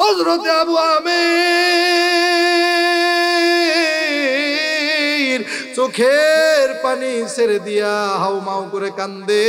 হযরত আবু আমির চোখের পানি ছেড়ে দিয়া হাউমাউ করে কান্দে।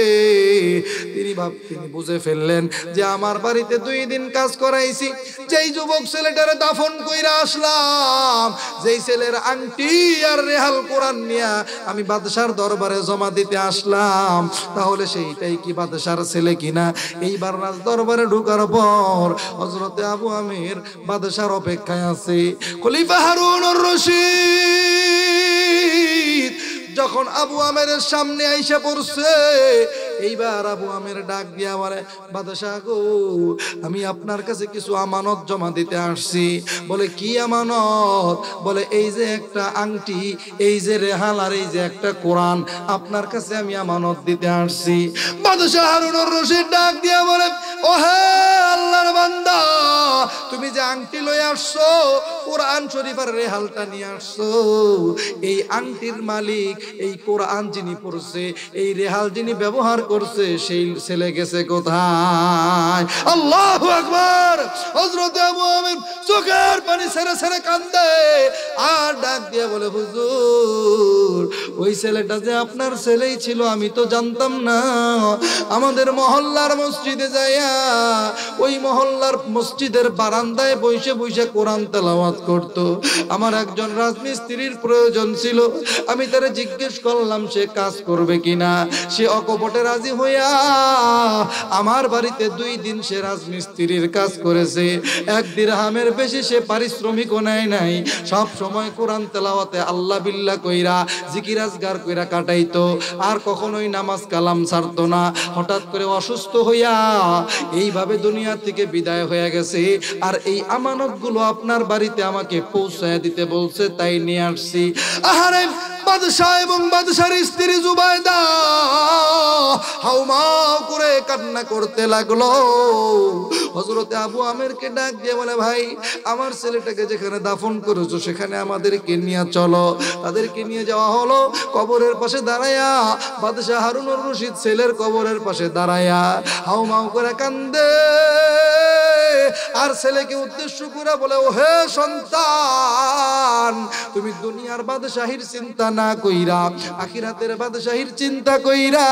তিনি বুঝে ফেললেন যে আমার বাড়িতে 2 দিন কাজ করাইছি, যেই যুবক ছেলেটারে দাফন কইরা আসলাম, যেই ছেলের আংটি আর রেহাল কোরআন নিয়া আমি বাদশার দরবারে জমা দিতে আসলাম, তাহলে সেইটাই কি বাদশার ছেলে কিনা? এইবার রাজ দরবারে ঢোকার পর হযরতে আবু আমির বাদশার অপেক্ষায় আছে। খলিফা হারুনুর রশিদ যখন আবু আমিরের সামনে আইসা পড়ছে, এইবার আবু আমির ডাক দিয়া বলে, বাদশাহ গো, আমি আপনার কাছে কিছু আমানত জমা দিতে আসছি। বলে কি আমানত? বলে এই যে একটা আংটি, এই যে রেহাল, আর এই যে একটা কোরআন, আপনার কাছে আমি আমানত দিতে আসছি। বাদশাহ হারুনুর রশিদ ডাক দিয়া বলে, ও হে আল্লাহর বান্দা, তুমি যে আংটি লয়ে আসছো, কোরআন শরীফ আর রেহালটা নিয়ে আসছো, এই আংটির মালিক, এই কোরআন যিনি পড়ছে, এই রেহাল যিনি ব্যবহার করছে, সেই ছেলে গেছে কোথায়? আল্লাহু আকবার। হযরত আবু আমির চোখের পানি ছেড়ে ছেড়ে কান্দে আর ডাক দিয়ে বলে, হুজুর, ওই ছেলেটা যে আপনার ছেলেই ছিল আমি তো জানতাম না। আমাদের মহল্লার মসজিদে যাইয়া ওই মহল্লার মসজিদের বারান্দায় বসে বসে কোরআন তেলাওয়াত করত। আমার একজন রাজমিস্ত্রির প্রয়োজন ছিল, আমি তারে জিজ্ঞেস করলাম সে কাজ করবে কিনা। সে অকপটে রাজি হইয়া আমার বাড়িতে 2 দিন সে রাজমিস্ত্রির কাজ করেছে। 1 দিরহামের বেশি সে পারিশ্রমিকও নেয় নাই। সব সময় কোরআন তেলাওয়াতে আল্লাহ বিল্লাহ কইরা জিকির আজগার কইরা কাটাইতো, আর কখনোই নামাজ কালাম ছাড়তো না। হঠাৎ করে অসুস্থ হইয়া এইভাবে দুনিয়া থেকে বিদায় হয়ে গেছে। আর এই আমানতগুলো আপনার বাড়িতে আমাকে পৌঁছায় দিতে বলছে, তাই নিয়ে আসছি। আহারে বাদশাহ এবং বাদশার স্ত্রী জুবাইদা হাউমাউ করে কান্না করতে লাগলো। হযরতে আবু আমিরকে ডাক দিয়ে বলে, ভাই, আমার ছেলেটাকে যেখানে দাফন করেছো সেখানে আমাদেরকে নিয়ে চলো। তাদেরকে নিয়ে যাওয়া হলো। কবরের পাশে দাঁড়ায়া বাদশাহ হারুনুর রশিদ ছেলের কবরের পাশে দাঁড়ায়া হাউমাউ করে কান্দে আর ছেলেকে উদ্দেশ্য করে বলে, ও হে সন্তান, তুমি দুনিয়ার বাদশাহীর চিন্তা না কইরা আখিরাতের বাদশাহীর চিন্তা কইরা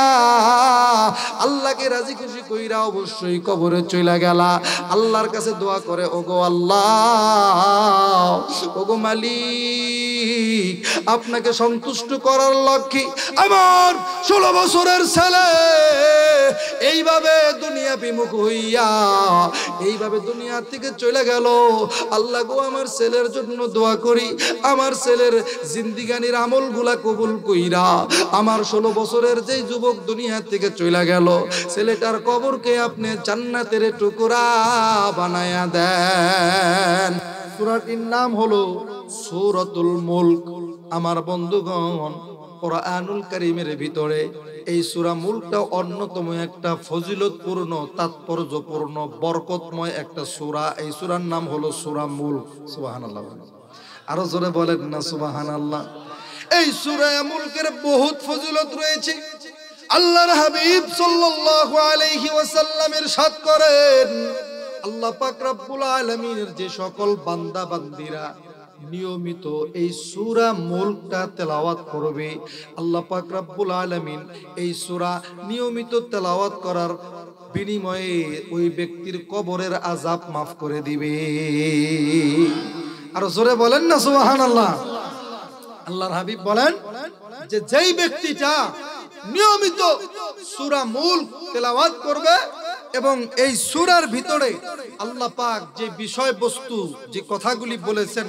আল্লাহকে রাজি খুশি কইরা অবশ্যই কবরে চলে গেলা। আল্লাহর কাছে দোয়া করে, ওগো আল্লাহ, ওগো মালিক, আপনাকে সন্তুষ্ট করার লক্ষ্যে আমার 16 বছরের ছেলে এইভাবে দুনিয়া বিমুখ হইয়া এইভাবে দুনিয়া থেকে চলে গেল। আল্লাহ গো, আমার ছেলের জন্য দোয়া করি, আমার ছেলের জিন্দিগানির আমলগুলা কবুল কইরা আমার 16 বছরের যে যুবক দুনিয়া থেকে চলে গেল, ছেলেটার কবরকে আপনি জান্নাতের টুকরা বানায়া দেন। সূরাটির নাম হলো সূরাতুল মুলক। আমার বন্ধুগণ, কোরআনুল কারীমের ভিতরে এই সূরা মুলকটা অন্যতম একটা ফজিলতপূর্ণ, তাৎপর্যপূর্ণ, বরকতময় একটা সূরা। এই সূরার নাম হলো সূরা মুলক। সুবহানাল্লাহ। আরো জোরে বলেন না সুবহানাল্লাহ। এই সূরা মুলকের বহুত ফজিলত রয়েছে। আল্লাহর হাবিব সাল্লাল্লাহু আলাইহি ওয়াসাল্লাম ইরশাদ করেন, আল্লাহ পাক রব্বুল আলামিনের যে সকল বান্দা বান্দিরা নিয়মিত এই সূরা মুলকটা তেলাওয়াত করবে, আল্লাহ পাক রব্বুল আলামিন এই সূরা নিয়মিত তেলাওয়াত করার বিনিময়ে ওই ব্যক্তির কবরের আযাব মাফ করে দিবে। আর জোরে বলেন না সুবহানাল্লাহ। আল্লাহর হাবিব বলেন যে যেই ব্যক্তিটা নিয়মিত সূরা মুলক তেলাওয়াত করবে এবং এই সূরার ভিতরে আল্লাহ পাক যে বিষয়বস্তু, যে কথাগুলি বলেছেন,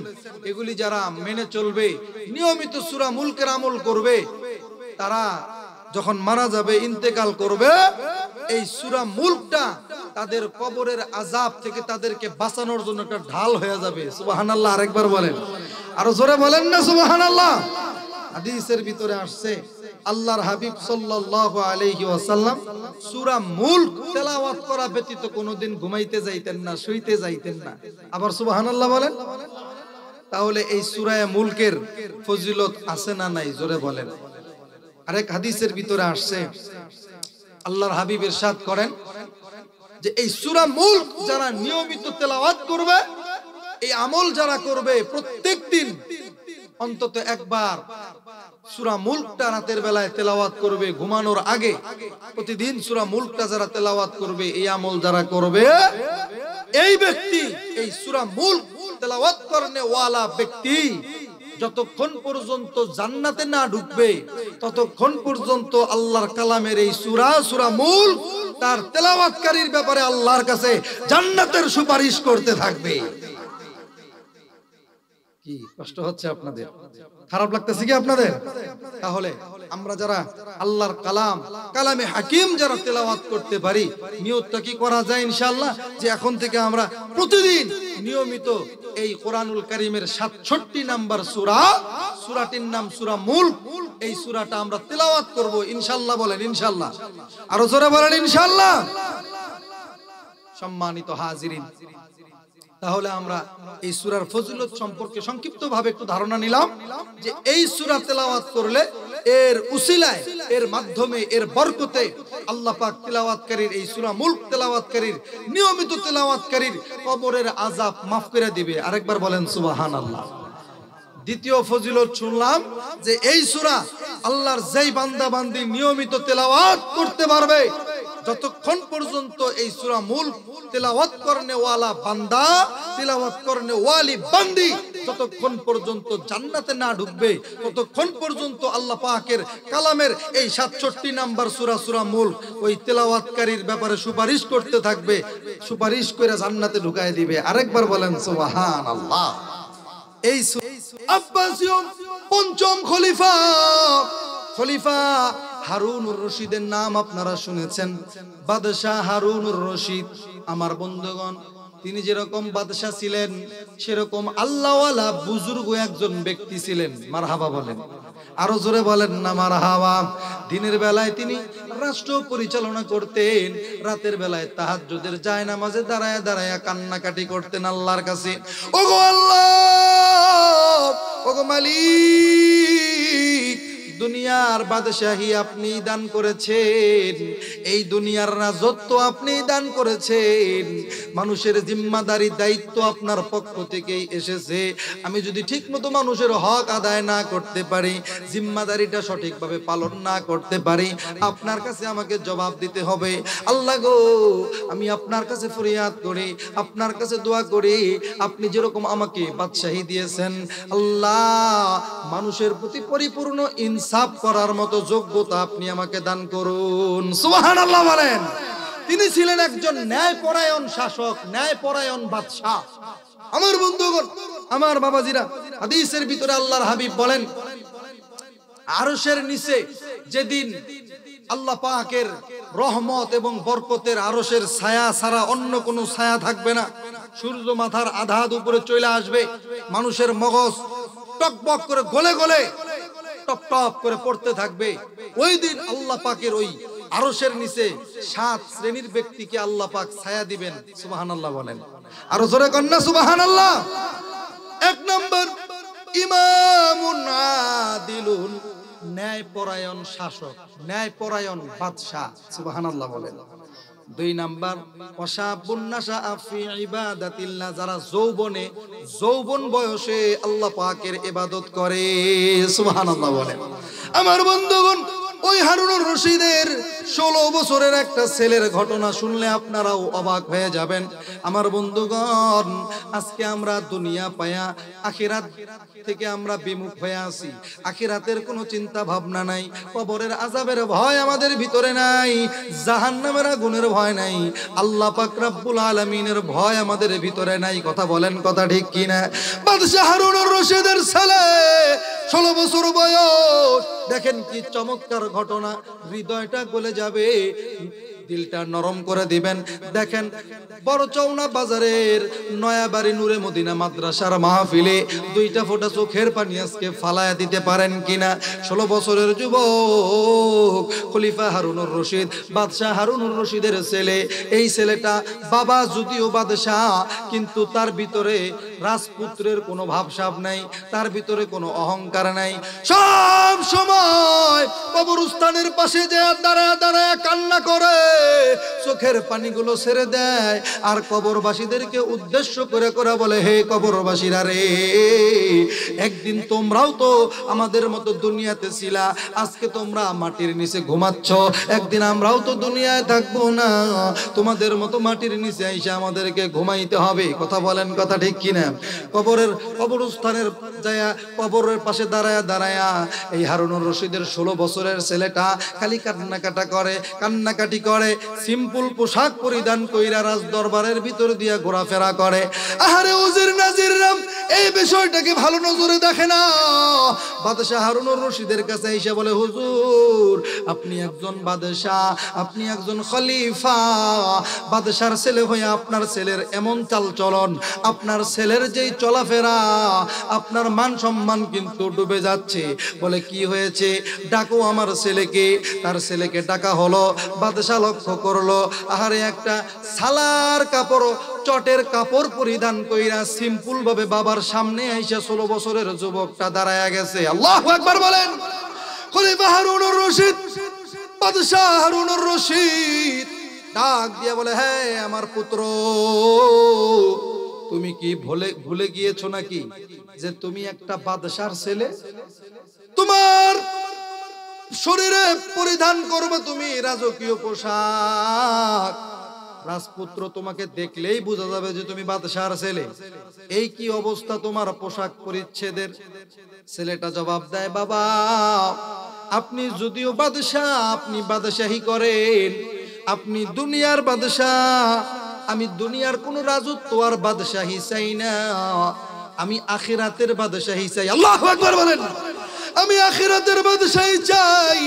এগুলি যারা মেনে চলবে, নিয়মিত সূরা মুলকের আমল করবে, তারা যখন মারা যাবে, ইন্তেকাল করবে, এই সূরা মুলকটা তাদের কবরের আযাব থেকে তাদেরকে বাঁচানোর জন্য একটা ঢাল হয়ে যাবে। সুবহানাল্লাহ। আরেকবার বলেন, আরো জোরে বলেন না সুবহানাল্লাহ। হাদিসের ভিতরে আসছে, আল্লাহর হাবিব সাল্লাল্লাহু আলাইহি ওয়াসাল্লাম সূরা মুলক তেলাওয়াত করা ব্যতীত কোনোদিন ঘুমাইতে যাইতেন না, শুইতে যাইতেন না। আবার সুবহানাল্লাহ বলেন। তাহলে এই সূরা মুলকের ফজিলত আছে না নাই? জোরে বলেন। আরেক হাদিসের ভিতরে আসছে, আল্লাহর হাবিব ইরশাদ করেন যে এই সূরা মুলক যারা নিয়মিত তেলাওয়াত করবে, এই আমল যারা করবে, প্রত্যেকদিন অন্তত একবার সূরা মুলকটা রাতের বেলায় তেলাওয়াত করবে ঘুমানোর আগে, প্রতিদিন সূরা মুলকটা যারা তেলাওয়াত করবে, এই আমল যারা করবে, এই ব্যক্তি, এই সূরা মুলক তেলাওয়াত করনে ওয়ালা ব্যক্তি যতক্ষণ পর্যন্ত জান্নাতে না ঢুকবে ততক্ষণ পর্যন্ত আল্লাহর কালামের এই সূরা মুলক তার তেলাওয়াতকারীর ব্যাপারে আল্লাহর কাছে জান্নাতের সুপারিশ করতে থাকবে। কি কষ্ট হচ্ছে আপনাদের? খারাপ লাগতেছে কি আপনাদের? তাহলে আমরা যারা আল্লাহর কালামে হাকিম যারা তেলাওয়াত করতে পারি, নিয়তটা কি করা যায় ইনশাআল্লাহ যে এখন থেকে আমরা প্রতিদিন নিয়মিত এই কোরআনুল কারীমের ৬৭ নাম্বার সূরাটির নাম সূরা মুলক, এই সূরাটা আমরা তেলাওয়াত করব ইনশাআল্লাহ। বলেন ইনশাআল্লাহ, আরো জোরে বলেন ইনশাআল্লাহ। সম্মানিত হাজিরিন, তাহলে আমরা এই সূরার ফজিলত সম্পর্কে সংক্ষিপ্তভাবে একটু ধারণা নিলাম যে এই সূরা তেলাওয়াত করলে এর উসিলায়, এর মাধ্যমে, এর বরকতে আল্লাহ পাক তেলাওয়াতকারীর, এই সূরা মুলক তেলাওয়াতকারীর, নিয়মিত তেলাওয়াতকারীর কবরের আযাব মাফ করে দিবে। আরেকবার বলেন সুবহানাল্লাহ। দ্বিতীয় ফজিলত শুনলাম যে এই সূরা আল্লাহর যেই বান্দা বান্দি নিয়মিত তেলাওয়াত করতে পারবে, যতক্ষণ পর্যন্ত এই সূরা মুলক তেলাওয়াত করনে ওয়ালা বান্দা, তেলাওয়াত করনে ওয়ালি বান্দি যতক্ষণ পর্যন্ত জান্নাতে না ঢুকবে, ততক্ষণ পর্যন্ত আল্লাহ পাকের কালামের এই ৬৭ নাম্বার সূরা মুলক ওই তেলাওয়াতকারীর ব্যাপারে সুপারিশ করতে থাকবে, সুপারিশ করে জান্নাতে ঢুকায় দিবে। আরেকবার বলেন সুবহানাল্লাহ। এই আব্বাসীয় পঞ্চম খলিফা হারুনুর রশিদের নাম আপনারা শুনেছেন, বাদশাহ হারুনুর রশিদ। আমার বন্ধুগণ, তিনি যেরকম বাদশাহ ছিলেন সেরকম আল্লাহওয়ালা বুজুর্গ একজন ব্যক্তি ছিলেন। মারহাবা বলেন, আরো জোরে বলেন না মারহাবা। দিনের বেলায় তিনি রাষ্ট্র পরিচালনা করতেন, রাতের বেলায় তাহাজ্জুদের জায়নামাজে দাঁড়ায়া দাঁড়ায়া কান্নাকাটি করতেন আল্লাহর কাছে, ওগো আল্লাহ, ওগো মালিক, দুনিয়ার বাদশাহী আপনি দান করেছেন, এই দুনিয়ার রাজত্ব আপনি দান করেছেন, মানুষের জিম্মাদারি দায়িত্ব আপনার পক্ষ থেকেই এসেছে। আমি যদি ঠিকমতো মানুষের হক আদায় না করতে পারি, জিম্মাদারিটা সঠিকভাবে পালন না করতে পারি, আপনার কাছে আমাকে জবাব দিতে হবে। আল্লাহ গো, আমি আপনার কাছে ফরিয়াদ করি, আপনার কাছে দোয়া করি, আপনি যেরকম আমাকে বাদশাহী দিয়েছেন আল্লাহ, মানুষের প্রতি পরিপূর্ণ ইনসাফ করার মতো যোগ্যতা আপনি আমাকে দান করুন। সুবহানাল্লাহ বলেন। তিনি ছিলেন একজন ন্যায়পরায়ণ শাসক, ন্যায়পরায়ণ বাদশা। আমার বন্ধুগণ, আমার বাবাজিরা, হাদিসের ভিতরে আল্লাহর হাবিব বলেন, আরশের নিচে যেদিন আল্লাহ পাকের রহমত এবং বরকতের আরশের ছায়া ছাড়া অন্য কোনো ছায়া থাকবে না, সূর্য মাথার আধা উপরে চলে আসবে, মানুষের মগজ টকবক করে গলে গলে টপ টপ করে পড়তে থাকবে, ওই দিন আল্লাহ পাকের ওই আরশের নিচে 7 শ্রেণীর ব্যক্তিকে আল্লাহ পাক ছায়া দিবেন। সুবহানাল্লাহ বলেন, আরো জোরে কন্যা সুবহানাল্লাহ। 1 নম্বর ইমামুন আদিলুন, ন্যায়পরায়ণ শাসক, ন্যায়পরায়ণ বাদশা। সুবহানাল্লাহ বলেন। 2 নাম্বার ওয়াশাবুন নাশাআ ফি ইবাদাতিল্লাহ, যারা যৌবন বয়সে আল্লাহ পাকের ইবাদত করে। সুবহানাল্লাহ বলেন। আমার বন্ধুগণ, ওই হারুনুর রশিদের 16 বছরের একটা ছেলের ঘটনা শুনলে আপনারাও অবাক হয়ে যাবেন। আমার বন্ধুগণ, আজকে আমরা দুনিয়া পায়া আখিরাত থেকে আমরা বিমুখ হয়ে আছি, আখিরাতের কোনো চিন্তা ভাবনা নাই, কবরের আযাবের ভয় আমাদের ভিতরে নাই, জাহান্নামের আগুনের ভয় নাই, আল্লাহ পাক রব্বুল আলামিনের ভয় আমাদের ভিতরে নাই। কথা বলেন, কথা ঠিক কিনা? বাদশা হারুনুর রশিদের ছেলে 16 বছর বয়স, দেখেন কি চমৎকার ঘটনা, হৃদয়টা গলে যাবে, দিলটা নরম করে দিবেন। দেখেন বড় চৌনা বাজারের নয়াবাড়ি নূরে মদিনা মাদ্রাসার মাহফিলে 2টা ফোঁটা চোখের পানি আজকে ফালায়া দিতে পারেন কিনা? 16 বছরের যুবক খলিফা হারুনুর রশিদ, বাদশাহ হারুনুর রশিদের ছেলে। এই ছেলেটা বাবা যদিও বাদশাহ, কিন্তু তার ভিতরে রাজপুত্রের কোনো ভাবসাব নাই, তার ভিতরে কোনো অহংকার নাই। সব সময় কবরস্থানের পাশে যে দাঁড়ায় দাঁড়ায় কান্না করে, চোখের পানিগুলো ছেড়ে দেয় আর কবরবাসীদেরকে উদ্দেশ্য করে করে বলে, হে কবরবাসীরা রে, একদিন তোমরাও তো আমাদের মতো দুনিয়াতে ছিলা, আজকে তোমরা মাটির নিচে ঘুমাচ্ছ, একদিন আমরাও তো দুনিয়ায় থাকবো না, তোমাদের মতো মাটির নিচে আইসা আমাদেরকে ঘুমাইতে হবে। কথা বলেন, কথা ঠিক কিনা? কবরস্থানের যায়া কবরের পাশে দাঁড়ায়া দাঁড়ায়া এই হারুনুর রশিদের 16 বছরের ছেলেটা খালি কান্নাকাটি করে, সিম্পল পোশাক পরিধান কইরা রাজ দরবারের ভিতর দিয়া ঘোরাফেরা করে। আহারে উজির নাজিররাম এই বিষয়টাকে ভালো নজরে দেখে না। বাদশাহ হারুনুর রশিদের কাছে এসে বলে, হুজুর আপনি একজন বাদশাহ, আপনি একজন খলিফা, বাদশার ছেলে হয়ে আপনার ছেলের এমন চাল চলন, আপনার ছেলের যেই চলাফেরা, আপনার মান সম্মান কিন্তু ডুবে যাচ্ছে। বলে কি হয়েছে? ডাকো আমার ছেলেকে। তার ছেলেকে ডাকা হলো। বাদশাহ লক্ষ্য করলো, আহারে একটা সালার কাপড়, চটের কাপড় পরিধান কইরা সিম্পল ভাবে বাবার সামনে আইসা 16 বছরের যুবকটা দাঁড়ায়া গেছে। আল্লাহু আকবার বলেন। খলিফা হারুনুর রশিদ, বাদশাহ হারুনুর রশিদ ডাক দিয়ে বলে, হ্যাঁ আমার পুত্র, তুমি কি ভুলে গিয়েছো নাকি যে তুমি একটা বাদশার ছেলে? তোমার শরীরে পরিধান করবে তুমি রাজকীয় পোশাক, রাজপুত্র তোমাকে দেখলেই বোঝা যাবে যে তুমি বাদশার ছেলে। এই কি অবস্থা তোমার পোশাক পরিচ্ছেদের? ছেলেটা জবাব দেয়, বাবা আপনি যদিও বাদশাহ, আপনি বাদশাহী করেন, আপনি দুনিয়ার বাদশাহ, আমি দুনিয়ার কোন রাজত্ব আর বাদশাহী চাই না, আমি আখিরাতের বাদশাহী চাই। আল্লাহু আকবার বলেন। আমি আখিরাতের বাদশাহী চাই,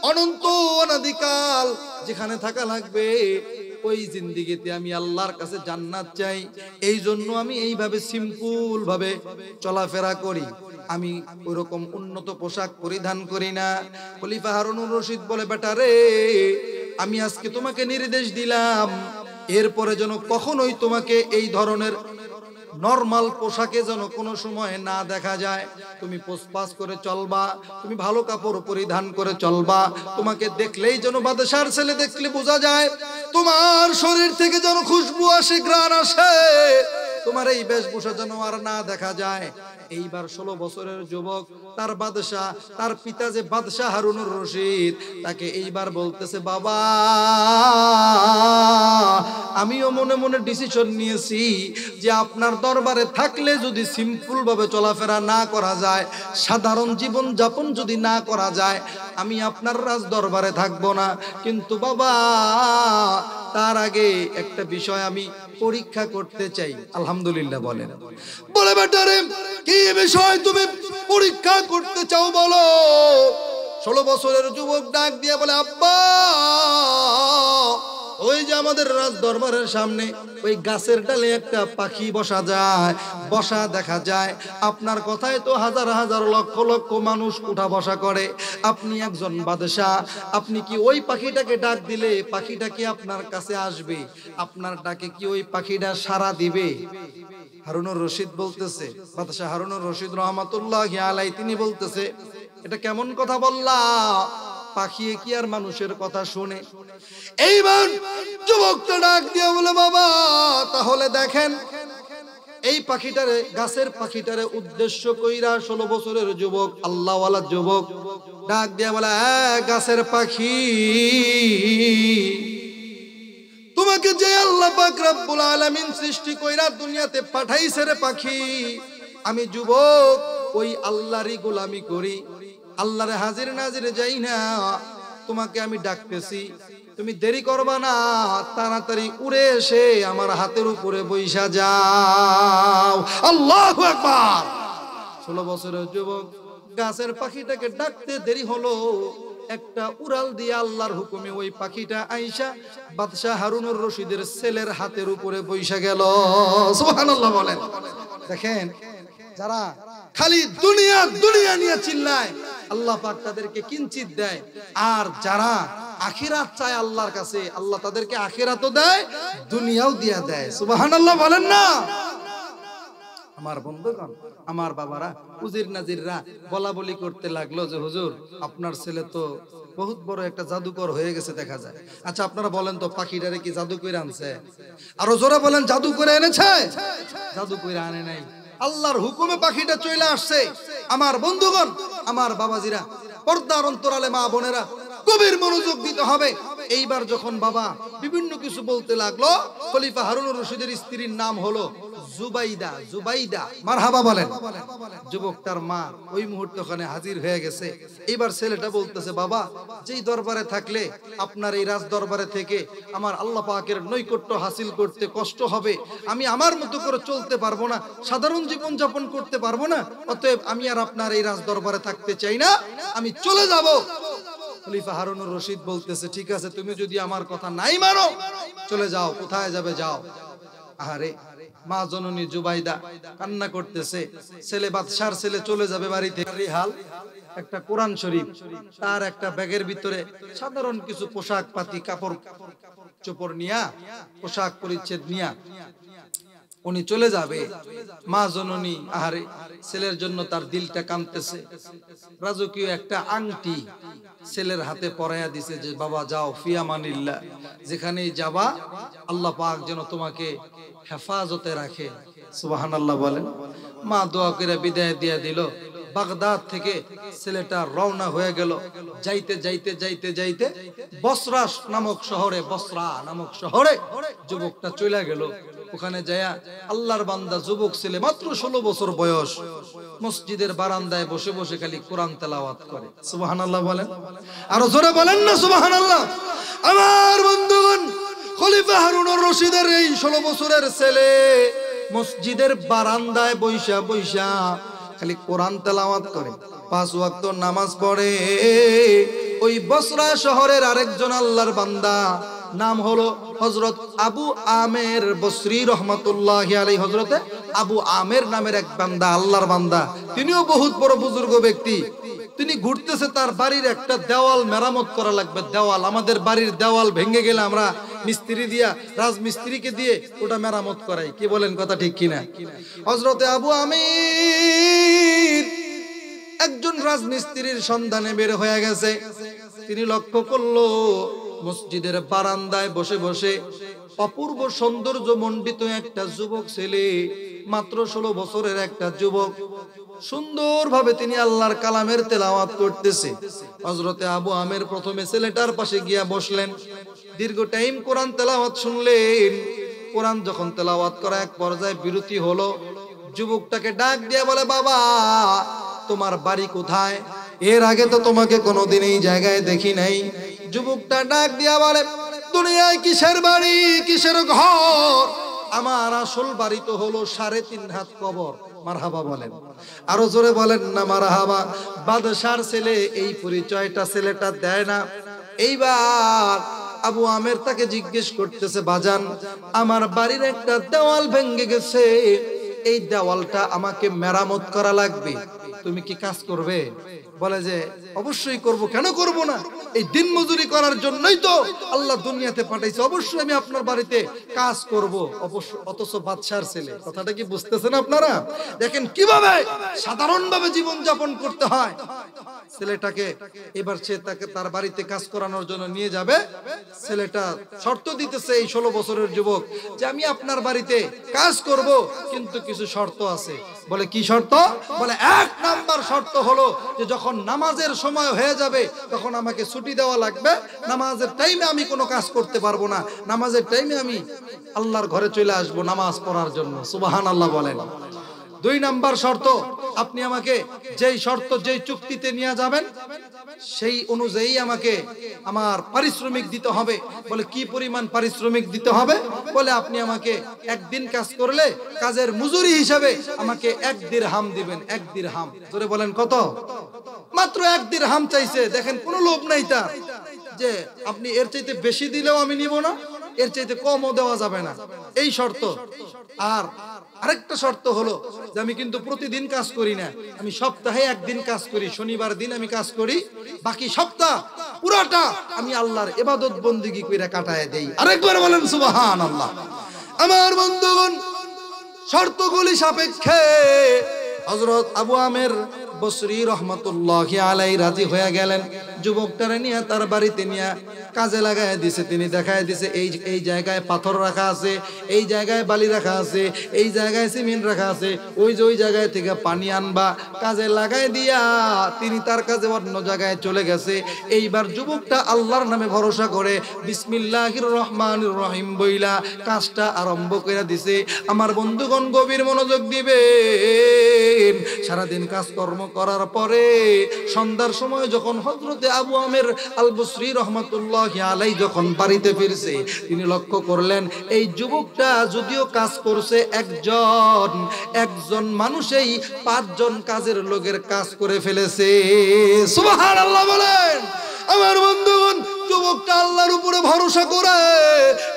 অনন্ত অনাদিকাল যেখানে থাকা লাগবে ওই জিন্দেগিতে আমি আল্লাহর কাছে জান্নাত চাই। এই জন্য আমি এইভাবে সিম্পল ভাবে চলাফেরা করি, আমি ওরকম উন্নত পোশাক পরিধান করি না। খলিফা হারুনুর রশিদ বলে, বেটা রে, আমি আজকে তোমাকে নির্দেশ দিলাম, এরপরে যেন কখনোই তোমাকে এই ধরনের নরমাল পোশাকে যেন কোনো সময় না দেখা যায়। তুমি পোষপাস করে চলবা, তুমি ভালো কাপড় পরিধান করে চলবা, তোমাকে দেখলেই যেন বাদশার ছেলে দেখলে বোঝা যায়, তোমার শরীর থেকে যেন খুশবু আসে, ঘ্রাণ আসে, তোমার এই বেশভূষা যেন আর না দেখা যায়। এইবার 16 বছরের যুবক, তার বাদশাহ, তার পিতা যে বাদশাহ হারুনুর রশিদ, তাকে এইবার বলতেছে, বাবা আমিও মনে মনে ডিসিশন নিয়েছি যে আপনার দরবারে থাকলে যদি সিম্পল ভাবে চলাফেরা না করা যায়, সাধারণ জীবন যাপন যদি না করা যায়, আমি আপনার রাজ দরবারে থাকবো না। কিন্তু বাবা তার আগে একটা বিষয় আমি পরীক্ষা করতে চাই। আলহামদুলিল্লাহ বলেন। বলে, বেটারে কি বিষয় তুমি পরীক্ষা করতে চাও বলো। 16 বছরের যুবক ডাক দিয়ে বলে, আব্বা ওই যে আমাদের রাজ দরবারের সামনে ওই গাছের ডালে একটা পাখি বসা দেখা যায়, আপনার কথায় তো হাজার হাজার লক্ষ লক্ষ মানুষ উঠা বসা করে, আপনি একজন বাদশাহ, আপনি কি ওই পাখিটাকে ডাক দিলে পাখিটা কি আপনার কাছে আসবে? আপনার ডাকে কি ওই পাখিটা সাড়া দিবে? হারুনুর রশিদ বলতেছে, বাদশাহ হারুনুর রশিদ রহমাতুল্লাহি আলাইহি তিনি বলতেছে, এটা কেমন কথা বললা? পাখি কি আর মানুষের কথা শুনে? এইবার যুবকটা ডাক দিয়ে বলে, বাবা তাহলে দেখেন, এই পাখিটারে, গাছের পাখিটারে উদ্দেশ্য কইরা 16 বছরের যুবক, আল্লাহওয়ালা যুবক ডাক দিয়ে বলে, গাছের পাখি, তোমাকে যে আল্লাহ পাক রব্বুল আলামিন সৃষ্টি কইরা দুনিয়াতে পাঠাইছে রে পাখি, আমি যুবক ওই আল্লাহরই গোলামি করি, আল্লাহরে হাজির নাজিরে যাই না, তোমাকে আমি ডাকতেছি, তুমি দেরি করবা না, তাড়াতাড়ি উড়ে এসে আমার হাতের উপরে বইসা যাও। আল্লাহু আকবার। 16 বছরের যুবক গাছের পাখিটাকে ডাকতে দেরি হলো, একটা উড়াল দিয়ে আল্লাহর হুকুমে ওই পাখিটা আইসা বাদশাহ হারুনুর রশিদের ছেলের হাতের উপরে বইসা গেল। সুবহানাল্লাহ বলেন। দেখেন, যারা খালি দুনিয়া দুনিয়া নিয়ে চিল্লায়, আল্লাহ পাক তাদেরকে কিঞ্চিত দেয়, আর যারা আখিরাত চায় আল্লাহর কাছে, আল্লাহ তাদেরকে আখিরাতও দেয়, দুনিয়াও দিয়া দেয়। সুবহানাল্লাহ বলেন না? আমার বন্ধুগণ, আমার বাবারা, উজির নাজিররা বলা বলি করতে লাগলো যে হুজুর আপনার ছেলে তো বহুত বড় একটা জাদুকর হয়ে গেছে দেখা যায়। আচ্ছা আপনারা বলেন তো পাখিটারে কি জাদু করে আনছে? আরো জোরে বলেন, জাদু করে এনেছে? জাদু করে আনে নাই, আল্লাহর হুকুমে পাখিটা চলে আসছে। আমার বন্ধুগণ, আমার বাবাজিরা, পর্দার অন্তরালে মা বোনেরা, গভীর মনোযোগ দিতে হবে। এইবার যখন বাবা বিভিন্ন কিছু বলতে লাগলো, খলিফা হারুনুর রশিদের স্ত্রীর নাম হলো জুবাইদা। জুবাইদা, মারহাবা বলেন। যুবকটার মা ওই মুহূর্তে ওখানে হাজির হয়ে গেছে। এইবার ছেলেটা বলতেছে, বাবা, যেই দরবারে থাকলে আপনার এই রাজ দরবারে থেকে আমার আল্লাহ পাকের নৈকট্য হাসিল করতে কষ্ট হবে, আমি আমার মতো করে চলতে পারবো না, সাধারণ জীবন যাপন করতে পারবো না, অতএব আমি আর আপনার এই রাজ দরবারে থাকতে চাই না, আমি চলে যাব। খলিফা হারুনুর রশিদ বলতেছে, ঠিক আছে, তুমি যদি আমার কথা নাই মানো চলে যাও। কোথায় যাবে? যাও। আরে মা জননী জুবাইদা কান্না করতেছে, ছেলে বাদশার ছেলে চলে যাবে বাড়ি থেকে। রিহাল একটা কোরআন শরীফ, তার একটা ব্যাগের ভিতরে সাধারণ কিছু পোশাক পাতি, কাপড় চোপড় নিয়া, পোশাক পরিচ্ছেদ নিয়া উনি চলে যাবে। মা জননী আহারে ছেলের জন্য তার দিলটা কাঁদতেছে। রাজকীয় একটা আংটি ছেলের হাতে পরাইয়া দিছে যে বাবা যাও, ফিয়ামানিল্লাহ, যেখানেই যাবা আল্লাহ পাক যেন তোমাকে হেফাজতে রাখে। সুবহানাল্লাহ বলেন। মা দোয়া করে বিদায় দিয়ে দিল। বাগদাদ থেকে ছেলেটা রওনা হয়ে গেল। যাইতে যাইতে যাইতে যাইতে বসরা নামক শহরে, বসরা নামক শহরে যুবকটা চলে গেল। ওখানে যায়া আল্লাহর বান্দা যুবক ছেলে, মাত্র 16 বছর বয়স, মসজিদের বারান্দায় বসে বসে খালি কোরআন তেলাওয়াত করে। সুবহানাল্লাহ বলেন। আরো জোরে বলেন না সুবহানাল্লাহ। আমার বন্ধুগণ, খলিফা হারুনুর রশিদের এই 16 বছরের ছেলে মসজিদের বারান্দায় বইসা বইসা খালি কোরআন তেলাওয়াত করে, 5 ওয়াক্ত নামাজ পড়ে। ওই বসরা শহরের আরেকজন আল্লাহর বান্দা, নাম হলো হযরত আবু আমের বসরি রহমাতুল্লাহি আলাইহি। হযরতে আবু আমের নামের এক বান্দা, আল্লাহর বান্দা, তিনিও বহুত বড় বুজুর্গ ব্যক্তি। তিনি ঘুরতেছে, তার বাড়ির একটা দেওয়াল মেরামত করা লাগবে। দেওয়াল, আমাদের বাড়ির দেওয়াল ভেঙে গেলে আমরা মিস্ত্রি দিয়া, রাজমিস্ত্রিকে দিয়ে ওটা মেরামত করাই। কি বলেন, কথা ঠিক কিনা? হযরতে আবু আমির একজন রাজমিস্ত্রির সন্ধানে বের হয়ে গেছে। তিনি লক্ষ্য করলো মসজিদের বারান্দায় বসে বসে অপূর্ব সৌন্দর্য মণ্ডিত একটা যুবক ছেলে, মাত্র 16 বছরের একটা যুবক, সুন্দরভাবে তিনি আল্লাহর কালামের তেলাওয়াত করতেছে। হযরতে আবু আমের প্রথমে ছেলেটার পাশে গিয়া বসলেন, দীর্ঘ টাইম কোরআন তেলাওয়াত শুনলেন। কোরআন যখন তেলাওয়াত করা এক পর্যায়ে বিরতি হলো, যুবকটাকে ডাক দিয়ে বলে, বাবা, তোমার বাড়ি কোথায়? এর আগে তো তোমাকে কোনোদিন এই জায়গায় দেখি নাই। যুবকটা ডাক দিয়া বলে, দুনিয়ায় কিসের বাড়ি, কিসের ঘর, আমার আসল বাড়ি তো হলো 3.5 হাত কবর। মারহাবা বলেন। আরো জোরে বলেন না মারহাবা। বাদশার ছেলে এই পরিচয়টা ছেলেটা দেয় না। এইবার আবু আমের তাকে জিজ্ঞেস করতেছে, বাজান, আমার বাড়ির একটা দেওয়াল ভেঙে গেছে, এই দেওয়ালটা আমাকে মেরামত করা লাগবে, তুমি কি কাজ করবে? বলে যে অবশ্যই করব, কেন করব না, এই দিন মজুরি করার জন্যই তো আল্লাহ দুনিয়াতে পাঠাইছে, অবশ্যই আমি আপনার বাড়িতে কাজ করব। অথচ বাদশার ছেলে, কথাটা কি বুঝতেছেন আপনারা? দেখেন কিভাবে সাধারণভাবে জীবন যাপন করতে হয়। ছেলেটাকে এবার সে তাকে তার বাড়িতে কাজ করানোর জন্য নিয়ে যাবে। ছেলেটা শর্ত দিতেছে, এই 16 বছরের যুবক, যে আমি আপনার বাড়িতে কাজ করব, কিন্তু কিছু শর্ত আছে। বলে কি শর্ত? বলে 1 নাম্বার শর্ত হলো যে যখন নামাজের সময় হয়ে যাবে তখন আমাকে ছুটি দেওয়া লাগবে। নামাজের টাইমে আমি কোনো কাজ করতে পারবো না, নামাজের টাইমে আমি আল্লাহর ঘরে চলে আসবো নামাজ পড়ার জন্য। সুবহানাল্লাহ বলেন। 2 নাম্বার শর্ত, আপনি আমাকে যেই শর্ত, যেই চুক্তিতে নিয়ে যাবেন সেই অনুযায়ী আমাকে আমার পারিশ্রমিক দিতে হবে। বলে কি পরিমাণ পারিশ্রমিক দিতে হবে? বলে আপনি আমাকে 1 দিন কাজ করলে কাজের মজুরি হিসাবে আমাকে 1 দিরহাম দিবেন। 1 দিরহাম। জোরে বলেন কত? মাত্র 1 দিরহাম চাইছে। দেখেন কোনো লোভ নাই তার, যে আপনি এর চাইতে বেশি দিলেও আমি নিব না, এর চাইতে কমও দেওয়া যাবে না, এই শর্ত। আর আরেকটা শর্ত হলো যে আমি কিন্তু প্রতিদিন কাজ করি না, আমি সপ্তাহে 1 দিন কাজ করি, শনিবার দিন আমি কাজ করি, বাকি সপ্তাহ পুরাটা আমি আল্লাহর ইবাদত বন্দেগী কইরা কাটায় দেই। আরেকবার বলেন সুবহানাল্লাহ। আমার বন্ধুগণ, শর্তগুলি সাপেক্ষে হযরত আবু আমের বসরি রহমতুল্লাহি আলাইহি রাজি হয়ে গেলেন। যুবকটারে নিয়ে তার বাড়িতে নিয়ে কাজে লাগায় দিছে। তিনি দেখায় দিছে এই জায়গায় পাথর রাখা আছে, এই জায়গায় বালি রাখা আছে, এই জায়গায় সিমেন্ট রাখা আছে, ওই জায়গায় থেকে পানি আনবা। কাজে লাগায় দিয়া তিনি তার কাজে অন্য জায়গায় চলে গেছে। এইবার যুবকটা আল্লাহর নামে ভরসা করে বিসমিল্লাহির রহমানির রহিম বইলা কাজটা আরম্ভ করে দিছে। আমার বন্ধুগণ গভীর মনোযোগ দিবেন। সারাদিন কাজকর্ম করার পরে সন্ধ্যার সময় যখন হযরতে আবু আমের আল বসরি রহমাতুল্লাহি আলাইহি যখন বাড়িতে ফিরছে, তিনি লক্ষ্য করলেন এই যুবকটা যদিও কাজ করছে একজন মানুষই 5 জন কাজের লোকের কাজ করে ফেলেছে। সুবহানাল্লাহ বলেন। আমার বন্ধুগণ যুবকটা আল্লাহর উপরে ভরসা করে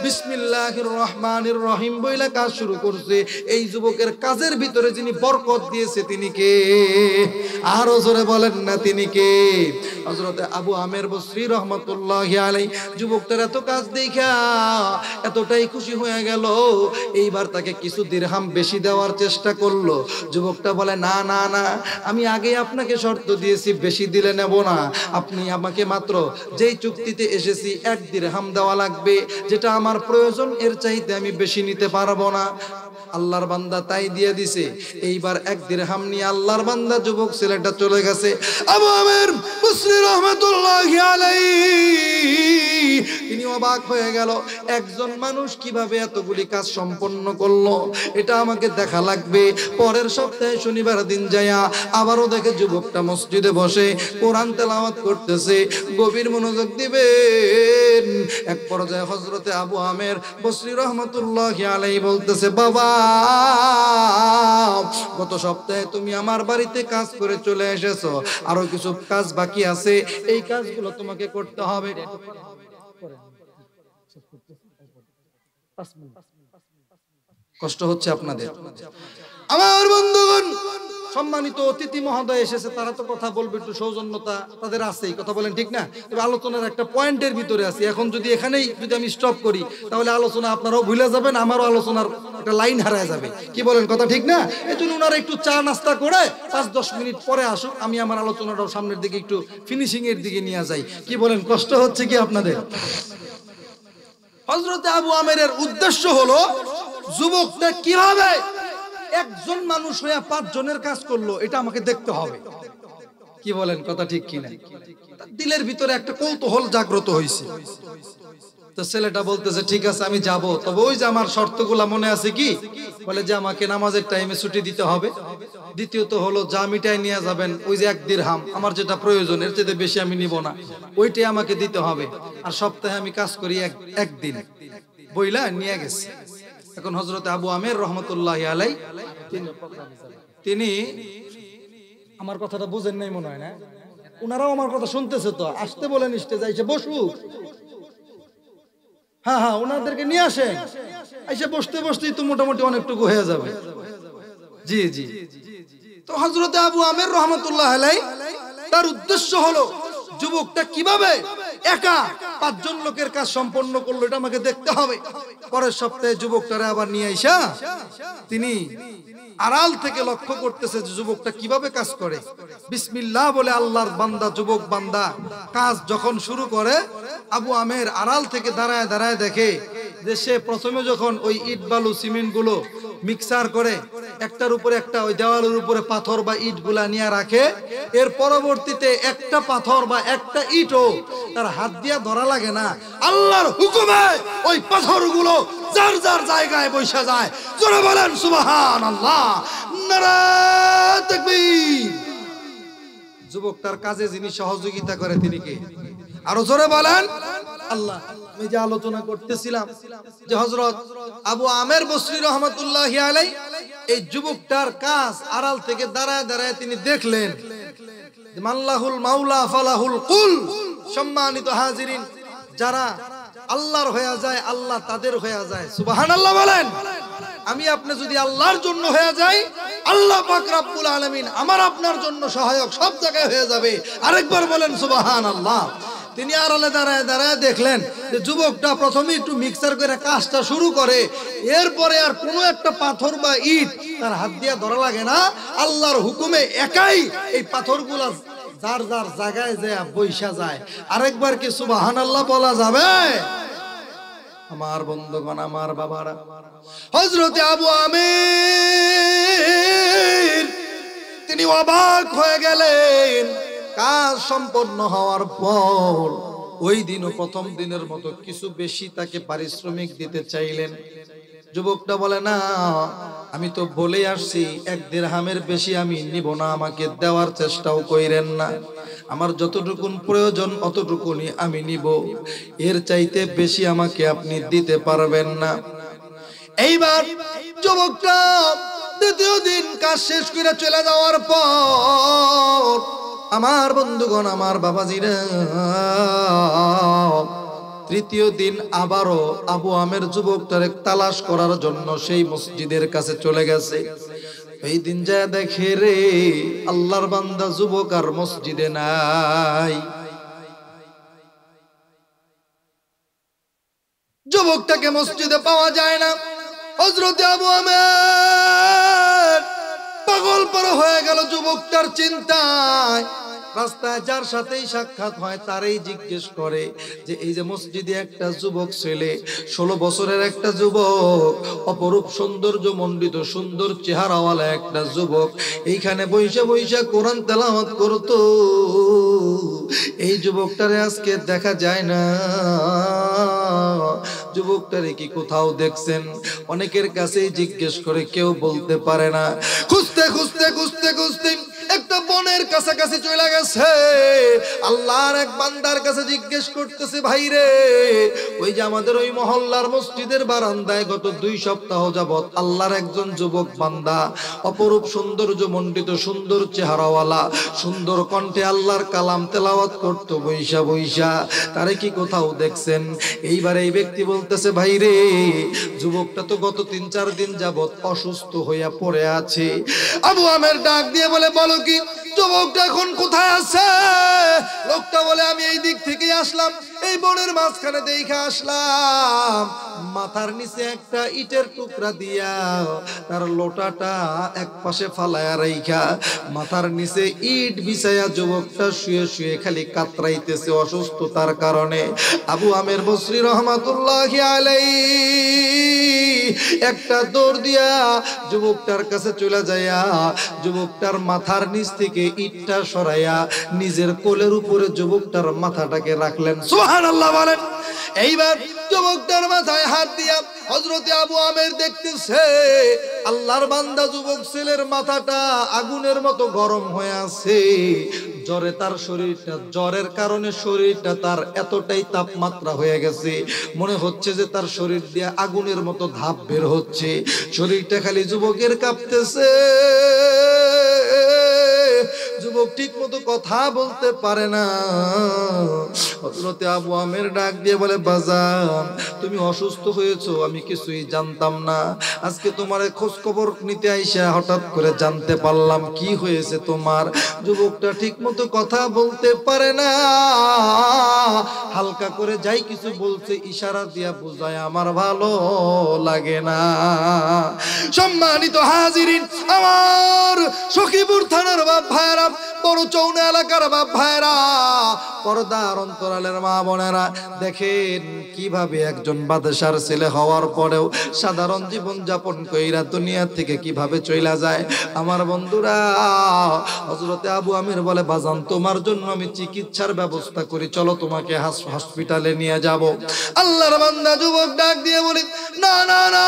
বিসমিল্লাহির রহমানির রহিম বইলা কাজ শুরু করছে। এই যুবকের কাজের ভিতরে যিনি বরকত দিয়েছে তিনি কে? আরো জোরে বলেন না তিনি কে? হযরতে আবু আমের বসরি রহমাতুল্লাহি আলাইহি যুবকটার এত কাজ দেখা এতটাই খুশি হয়ে গেল, এইবার তাকে কিছু দিরহাম বেশি দেওয়ার চেষ্টা করলো। যুবকটা বলে না না না, আমি আগে আপনাকে শর্ত দিয়েছি, বেশি দিলে নেব না। আপনি আমাকে মাত্র যেই চুক্তিতে এসেছি 1 দিরহাম দেওয়া লাগবে, যেটা আমার প্রয়োজন, এর চাইতে আমি বেশি নিতে পারবো না। আল্লাহর বান্দা তাই দিয়ে দিছে। এইবার 1 দিরহাম নিয়ে আল্লাহর বান্দা যুবক ছেলেটা চলে গেছে। আবু আমের বসরি রহমাতুল্লাহি আলাইহি তিনি অবাক হয়ে গেল, একজন মানুষ কিভাবে এতগুলি কাজ সম্পন্ন করলো, এটা আমাকে দেখা লাগবে। পরের সপ্তাহে শনিবার দিন যায়া আবারও দেখে যুবকটা মসজিদে বসে কোরআন তেলাওয়াত করতেছে। গভীর মনোযোগ দিবেন। এক পর্যায়ে হযরতে আবু আমের বসরি রহমাতুল্লাহি আলাইহি বলতেছে, বাবা গত সপ্তাহে তুমি আমার বাড়িতে কাজ করে চলে এসেছো, আরো কিছু কাজ বাকি আছে, এই কাজগুলো তোমাকে করতে হবে। কষ্ট হচ্ছে আপনাদের? আমার বন্ধুগণ সম্মানিত অতিথি মহোদয় এসেছে, তারা তো কথা বলবে, একটু সৌজন্যতা তাদের আছেই, কথা বলেন ঠিক না? তবে আলোচনার একটা পয়েন্টের ভিতরে আছি। এখন যদি এখানেই যদি আমি স্টপ করি তাহলে আলোচনা আপনারাও ভুলে যাবেন, আমারও আলোচনার একটা লাইন হারায় যাবে। কি বলেন, কথা ঠিক না? এই জন্য ওনারা একটু চা নাস্তা করে 5-10 মিনিট পরে আসুক, আমি আমার আলোচনাটাও সামনের দিকে একটু ফিনিশিং এর দিকে নিয়ে যাই। কি বলেন, কষ্ট হচ্ছে কি আপনাদের? হযরতে আবু আমেরের উদ্দেশ্য হলো যুবকটা কিভাবে একজন মানুষ হয়ে 5 জনের কাজ করলো, এটা আমাকে দেখতে হবে। কি বলেন, কথা ঠিক কিনা? দিলের ভিতরে একটা কৌতূহল জাগ্রত হয়েছে। তো ছেলেটা বলতেছে ঠিক আছে আমি যাব, তবে ওই যে আমার শর্তগুলা মনে আছে কি? বলে যে আমাকে নামাজের টাইমে ছুটি দিতে হবে, দ্বিতীয়ত হলো যা মিটাই নিয়ে যাবেন ওই যে 1 দিরহাম, আমার যেটা প্রয়োজন এর চেয়ে বেশি আমি নিব না, ওইটাই আমাকে দিতে হবে। আর সপ্তাহে আমি কাজ করি একদিন, বইলা নিয়ে গেছে। এখন হযরতে আবু আমের রহমতুল্লাহি আলাইহি তিনি আমার কথাটা বুঝেন নাই মনে হয় না, ওনারাও আমার কথা শুনতেছে তো, আসতে বলেন স্টেজে এসে বসুক। হ্যাঁ হ্যাঁ, ওনাদেরকে নিয়ে আসেন, এসে বসতে বসতেই তো মোটামুটি অনেকটুকু হয়ে যাবে। জি জি। তো হযরতে আবু আমের রহমতুল্লাহি আলাইহি তার উদ্দেশ্য হলো যুবকটা কিভাবে একা 5 জন লোকের কাজ সম্পন্ন করলো, এটা আমাকে দেখতে হবে। পরের সপ্তাহে যুবকটারে আবার নিয়ে আইসা তিনি আড়াল থেকে লক্ষ্য করতেছে যে যুবকটা কিভাবে কাজ করে। বিসমিল্লাহ বলে আল্লাহর বান্দা, যুবক বান্দা কাজ যখন শুরু করে, আবু আমের আড়াল থেকে দাঁড়ায় দাঁড়ায় দেখে যে সে প্রথমে যখন ওই ইট বালু সিমেন্ট গুলো মিক্সার করে একটার উপরে একটা ওই দেওয়ালের উপরে পাথর বা ইট গুলা নিয়ে রাখে, এর পরবর্তীতে একটা পাথর বা একটা ইটও তার হাত দিয়া ধরা লাগে না, আল্লাহর হুকুমে ওই পাথরগুলো যার যার জায়গায় বসে যায়। জোরে বলেন সুবহানাল্লাহ, নারে তাকবীর। যুবকটার কাজে যিনি সহযোগিতা করে তিনি কে? আরো জোরে বলেন আল্লাহ। আমি যে আলোচনা করতেছিলাম যে হযরত আবু আমের বসরি রহমাতুল্লাহি আলাইহি এই যুবকটার কাজ আড়াল থেকে দাঁড়ায় দাঁড়ায় তিনি দেখলেন, মাল্লাহুল মাওলা ফালাহুল কুল। সম্মানিত হাজিরিন, যারা আল্লাহর হয়ে যায় আল্লাহ তাদের হয়ে যায়। সুবহানাল্লাহ বলেন। আমি আপনি যদি আল্লাহর জন্য হয়ে যাই, আল্লাহ পাক রব্বুল আলামিন আমার আপনার জন্য সহায়ক সব জায়গায় হয়ে যাবে। আরেকবার বলেন সুবহানাল্লাহ। তিনি আড়ালে দাঁড়ায় দাঁড়ায় দেখলেন যে যুবকটা প্রথমে একটু মিক্সার করে কাজটা শুরু করে, এরপরে আর কোনো একটা পাথর বা ইট তার হাত দিয়ে ধরা লাগে না, আল্লাহর হুকুমে একাই এই পাথরগুলা যার যার জায়গায় যায় বৈশা যায়। আরেকবার কি সুবহানাল্লাহ বলা যাবে? আমার বন্ধুগণ, আমার বাবারা, হযরতে আবু আমির তিনি অবাক হয়ে গেলেন। কাজ সম্পন্ন হওয়ার পর ওই দিনও প্রথম দিনের মতো কিছু বেশি তাকে পারিশ্রমিক দিতে চাইলেন। যুবকটা বলে, না, আমি তো বলে আসছি 1 দিরহামের বেশি আমি নিব না, আমাকে দেওয়ার চেষ্টাও কইরেন না, আমার যতটুকুন প্রয়োজন অতটুকুনি আমি নিব, এর চাইতে বেশি আমাকে আপনি দিতে পারবেন না। এইবার যুবকটা দ্বিতীয় দিন কাজ শেষ করে চলে যাওয়ার পর, আমার বন্ধুগণ, আমার বাবাজিরা, তৃতীয় দিন আবারও আবু আমের যুবকটারে তালাশ করার জন্য সেই মসজিদের কাছে চলে গেছে। এই দিন যা দেখে রে, আল্লাহর বান্দা যুবক আর মসজিদে নাই। যুবকটাকে মসজিদে পাওয়া যায় না। হযরতে আবু আমের পাগল পারা হয়ে গেল যুবকটার চিন্তায়। রাস্তায় যার সাথেই সাক্ষাৎ হয় তারই জিজ্ঞেস করে যে এই যে মসজিদে একটা যুবক ছেলে, 16 বছরের একটা যুবক, অপরূপ সৌন্দর্য মণ্ডিত সুন্দর চেহারাওয়ালা একটা যুবক, এইখানে বৈশা বৈশা কোরআন তেলাওয়াত করতো, এই যুবকটারে আজকে দেখা যায় না, যুবকটারে কি কোথাও দেখছেন? অনেকের কাছেই জিজ্ঞেস করে, কেউ বলতে পারে না। খুঁজতে খুঁজতে খুঁজতে খুঁজতে একটা বনের কাছাকাছি চলে গেছে। আল্লাহর এক বান্দার কাছে জিজ্ঞেস করতেছে, ভাই রে, ওই যে আমাদের ওই মহল্লার মসজিদের বারান্দায় গত 2 সপ্তাহ যাবত আল্লাহর একজন যুবক বান্দা, অপরূপ সৌন্দর্য মণ্ডিত সুন্দর চেহারাওয়ালা, সুন্দর কণ্ঠে আল্লাহর কালাম তেলাওয়াত করতো বৈশা বৈশা, তারে কি কোথাও দেখছেন? এইবার এই ব্যক্তি বলতেছে, ভাই রে, যুবকটা তো গত 3-4 দিন যাবত অসুস্থ হইয়া পড়ে আছে। আবু আমের ডাক দিয়ে বলে, বলো কি যুবকটা এখন কোথায় আছে? লোকটা বলে, আমি এই দিক থেকে আসলাম, এই বনের মাঝখানে দেখে আসলাম, মাথার নিচে একটা ইটের টুকরা দিয়া তার লোটাটা এক পাশে ফালায়া রাইখা মাথার নিচে ইট বিছায়া যুবকটা শুয়ে শুয়ে খালি কাতরাইতেছে অসুস্থতার কারণে। আবু আমের বসরি রহমাতুল্লাহি আলাইহি একটা দৌড় দিয়া যুবকটার কাছে চলে যায়া যুবকটার মাথার নিচ থেকে ইটটা সরাইয়া নিজের কোলের উপরে যুবকটার মাথাটাকে রাখলেন। সুবহানাল্লাহ বলেন। এইবার যুবকটার মাথায় হাত দিয়া হযরতে আবু আমের দেখতেছে আল্লাহর বান্দা যুবক ছেলের মাথাটা আগুনের মতো গরম হয়ে আছে। জ্বরে তার শরীরটা, জ্বরের কারণে শরীরটা তার এতটাই তাপমাত্রা হয়ে গেছে, মনে হচ্ছে যে তার শরীর দিয়ে আগুনের মতো ধাপ বের হচ্ছে, শরীরটা খালি যুবকের কাঁপতেছে। যুবক ঠিক মতো কথা বলতে পারে না। হযরতে আবু আমের ডাক দিয়ে বলে, বাজান, তুমি অসুস্থ হয়েছো আমি কিছুই জানতাম না, আজকে তোমার খোঁজ খবর নিতে আইসা হঠাৎ করে জানতে পারলাম কি হয়েছে তোমার। যুবকটা ঠিক মতো কথা বলতে পারে না, হালকা করে যাই কিছু বলছে ইশারা দিয়া বুঝায় আমার ভালো লাগে না। সম্মানিত হাজিরিন, আমার সখীপুর থানার বাপ ভাইরা, বড় চৌনা এলাকার বাপ ভাইরা, পর্দার অন্তরালের মা বোনেরা, দেখেন কিভাবে একজন বাদশার ছেলে হওয়ার পরেও সাধারণ জীবন যাপন কইরা দুনিয়া থেকে কিভাবে চইলা যায়। আমার বন্ধুরা, হযরতে আবু আমির বলে, বাজান, তোমার জন্য আমি চিকিৎসার ব্যবস্থা করি, চলো তোমাকে হসপিটালে নিয়ে যাব। আল্লাহর বান্দা যুবক ডাক দিয়ে বলে, না না না,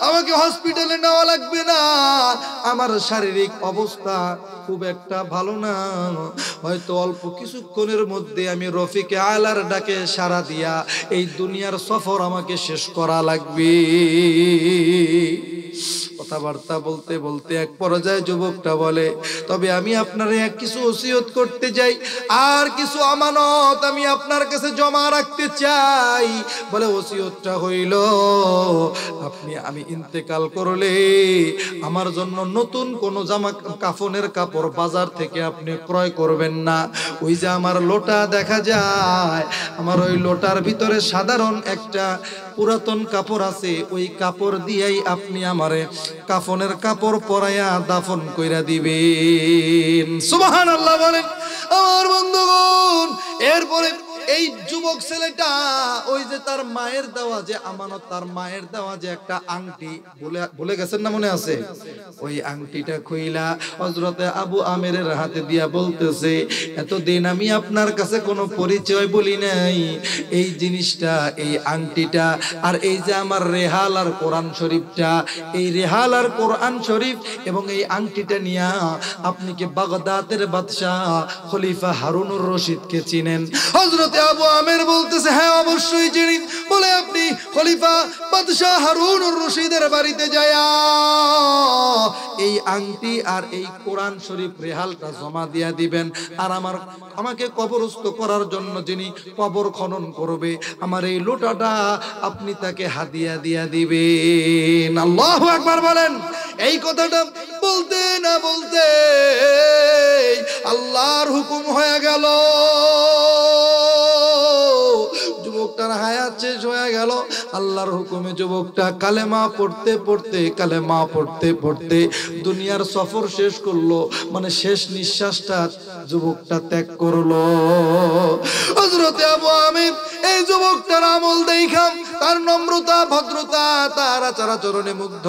আমাকে হসপিটালে নেওয়া লাগবে না, আমার শারীরিক অবস্থা খুব একটা ভালো না, হয়তো অল্প কিছুক্ষণের মধ্যে আমি রফিকে আলার ডাকে সাড়া দিয়া এই দুনিয়ার সফর আমাকে শেষ করা লাগবে। কথাবার্তা বলতে বলতে এক পর্যায়ে যুবকটা বলে, তবে আমি আপনার এক কিছু ওসিয়ত করতে চাই, আর কিছু আমানত আমি আপনার কাছে জমা রাখতে চাই। বলে, ওসিয়তটা হইল, আমি ইন্তেকাল করলে আমার জন্য নতুন কোন জামা কাফনের কাপড় কাপড় বাজার থেকে আপনি ক্রয় করবেন না। ওই যে আমার লোটা দেখা যায়, আমার ওই লোটার ভিতরে সাধারণ একটা পুরাতন কাপড় আছে, ওই কাপড় দিয়েই আপনি আমারে কাফনের কাপড় পরাইয়া দাফন কইরা দিবেন। সুবহানাল্লাহ বলেন আমার বন্ধুগণ। এরপরে এই যুবক ছেলেটা ওই যে তার মায়ের দেওয়া যে আমানত, তার মায়ের দেওয়া যে একটা আংটি, ভুলে গেছেন না, মনে আছে? ওই আংটিটা খুইলা হযরতে আবু আমেরের হাতে দিয়া বলতেছে, এতদিন আমি আপনার কাছে কোনো পরিচয় বলি নাই, এই জিনিসটা, এই আংটিটা আর এই যে আমার রেহাল আর কোরআন শরীফটা, এই রেহাল আর কোরআন শরীফ এবং এই আংটিটা নিয়া আপনি কি বাগদাদের বাদশাহ খলিফা হারুনুর রশিদকে চিনেন? হযরতে আবু আমের বলতেছে, হ্যাঁ অবশ্যই চিনি। বলে আপনি খলিফা বাদশাহ হারুনুর রশিদের বাড়িতে যায়া এই আংটি আর এই কোরআন শরীফ রেহালটা জমা দিয়া দিবেন, আর আমাকে কবরস্থ করার জন্য যিনি কবর খনন করবে, আমার এই লোটাটা আপনি তাকে হাদিয়া দিয়া দিবেন। আল্লাহু আকবার বলেন। এই কথাটা বলতে না বলতে আল্লাহর হুকুম হয়ে গেল, যুবকটার হায়াত শেষ হয়ে গেল। আল্লাহর হুকুমে যুবকটা কালেমা পড়তে পড়তে, কালেমা পড়তে পড়তে দুনিয়ার সফর শেষ করলো, মানে শেষ নিঃশ্বাসটা যুবকটা ত্যাগ করলো। হযরতে আবু আমির এই যুবকটার আমল দেখাম, তার নম্রতা, ভদ্রতা, তার আচার-আচরণে মুগ্ধ।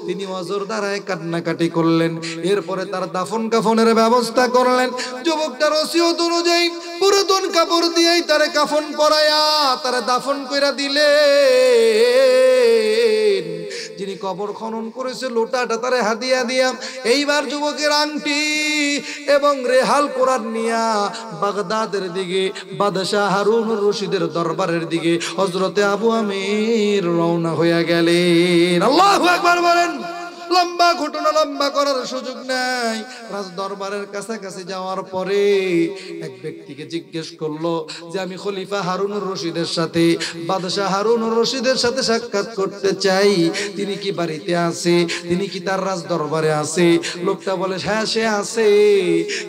তিনি ওযর দ্বারায় কান্নাকাটি করলেন। এরপরে তার দাফন কাফনের ব্যবস্থা করলেন। যুবকটার ওসিয়ত অনুযায়ী পুরাতন কাপড় দিয়েই তারে কাফন পরায়া তারে দাফন কইরা দিলেন। যিনি কবর খনন করেছে লোটাটা তারে হাদিয়া দিয়া এইবার যুবকের আংটি এবং রেহাল কোরআন নিয়া বাগদাদের দিকে বাদশাহ হারুনুর রশিদের দরবারের দিকে হযরতে আবু আমির রওনা হইয়া গেলেন। আল্লাহু আকবার বলেন। লম্বা ঘটনা লম্বা করার সুযোগ নাই। রাজ দরবারের কাছাকাছি যাওয়ার পরে এক ব্যক্তিকে জিজ্ঞেস করলো যে আমি খলিফা হারুনুর রশিদের সাথে, বাদশাহ হারুনুর রশিদের সাথে সাক্ষাৎ করতে চাই, তিনি কি বাড়িতে আছে, তিনি কি তার রাজ দরবারে আছে? লোকটা বলে হ্যাঁ সে আছে,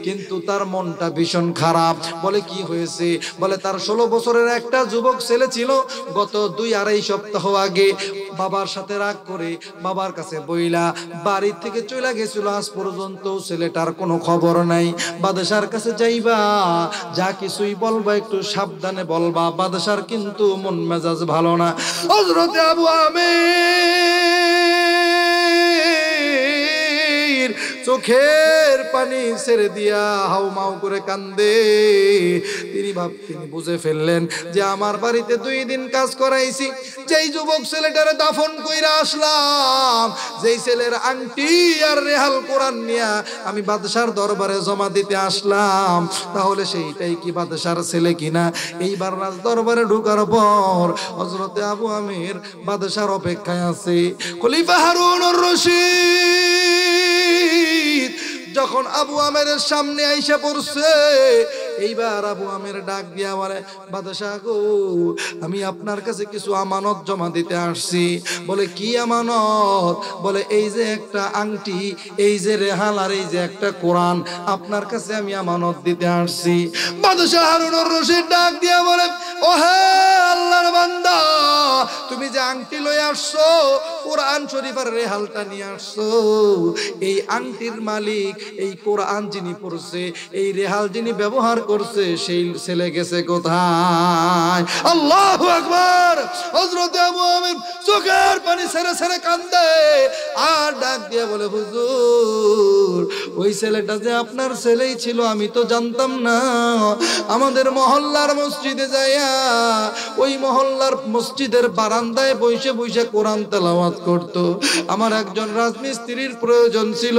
কিন্তু তার মনটা ভীষণ খারাপ। বলে কি হয়েছে? বলে তার 16 বছরের একটা যুবক ছেলে ছিল, গত 2-2.5 সপ্তাহ আগে বাবার সাথে রাগ করে বাবার কাছে বইলা বাড়ি থেকে চলে গেছিল, আজ পর্যন্ত ছেলেটার কোনো খবর নাই। বাদশার কাছে যাইবা, যা কিছুই বলবা একটু সাবধানে বলবা, বাদশার কিন্তু মন মেজাজ ভালো না। হযরতে আবু আমির চোখের পানি ছেড়ে দিয়া হাউমাউ করে কান্দে। তিনি বুঝে ফেললেন যে আমার বাড়িতে 2 দিন কাজ করাইছি, যেই যুবক ছেলেটারে দাফন কইরা আসলাম, যেই ছেলের আংটি আর রেহাল কোরআন নিয়া আমি বাদশার দরবারে জমা দিতে আসলাম, তাহলে সেইটাই কি বাদশার ছেলে কিনা? এইবার রাজ দরবারে ঢোকার পর হযরতে আবু আমির বাদশার অপেক্ষায় আছে। খলিফা হারুনুর রশিদ যখন আবু আমেরের সামনে আইসা পড়ছে, এইবার আবু আমের ডাক দিয়া বলে, বাদশাহ গো, আমি আপনার কাছে কিছু আমানত জমা দিতে আসছি। বলে কি আমানত? বলে এই যে একটা আংটি, এই যে রেহাল আর এই যে একটা কোরআন, আপনার কাছে আমি আমানত দিতে আসছি। বাদশাহ হারুনুর রশিদ ডাক দিয়া বলে, ও হে আল্লাহর বান্দা, তুমি যে আংটি লয়ে আসছো, কোরআন শরীফ আর রেহালটা নিয়ে আসছো, এই আংটির মালিক, এই কোরআন যিনি পড়ছে, এই রেহাল যিনি ব্যবহার করছে, সেই ছেলে গেছে কোথায়? আল্লাহু আকবার। হযরতে আবু আমির চোখের পানি ছেড়ে ছেড়ে কান্দে আর ডাক দিয়ে বলে, হুজুর, ওই ছেলেটা যে আপনার ছেলেই ছিল আমি তো জানতাম না। আমাদের মহল্লার মসজিদে যাইয়া ওই মহল্লার মসজিদের বারান্দায় বসে বসে কোরআন তেলাওয়াত করত। আমার একজন রাজমিস্ত্রির প্রয়োজন ছিল,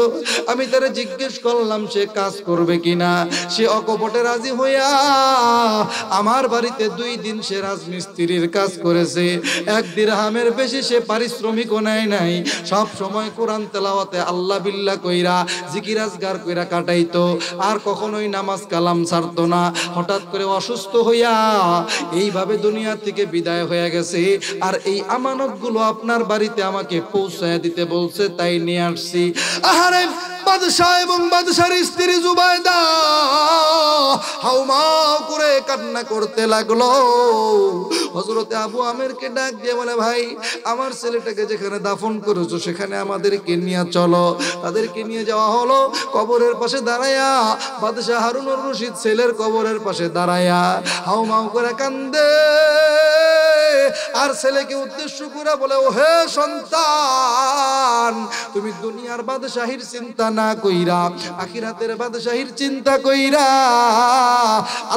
আমি তারে জিজ্ঞেস করলাম সে কাজ করবে কিনা। সে অকপটে রাজি হইয়া আমার বাড়িতে 2 দিন সে রাজমিস্ত্রির কাজ করেছে। 1 দিরহামের বেশি সে পারিশ্রমিকও নেয় নাই। সব সময় কোরআন তেলাওয়াতে আল্লাহ বিল্লাহ কইরা জিকির আজগার কইরা কাটাইতো, আর কখনোই নামাজ কালাম ছাড়তো না। হঠাৎ করে অসুস্থ হইয়া এইভাবে দুনিয়া থেকে বিদায় হয়ে গেছে, আর এই আমানতগুলো আপনার বাড়িতে আমাকে পৌঁছায় দিতে বলছে, তাই নিয়ে আসছি। আহারে বাদশাহ এবং বাদশার স্ত্রী জুবাইদা হাউমাউ করে কান্না করতে লাগলো। হযরতে আবু আমেরকে ডাক দিয়ে বলে, ভাই আমার ছেলেটাকে যেখানে দাফন করেছো সেখানে আমাদেরকে নিয়ে চলো। তাদেরকে নিয়ে যাওয়া হলো। কবরের পাশে দাঁড়ায়া বাদশাহ হারুনুর রশিদ ছেলের কবরের পাশে দাঁড়ায়া হাউমাউ করে কান্দে। আর ছেলেকে উদ্দেশ্য করে বলে, ও হে সন্তান, তুমি দুনিয়ার বাদশাহীর চিন্তা না কইরা আখিরাতের বাদশাহীর চিন্তা কইরা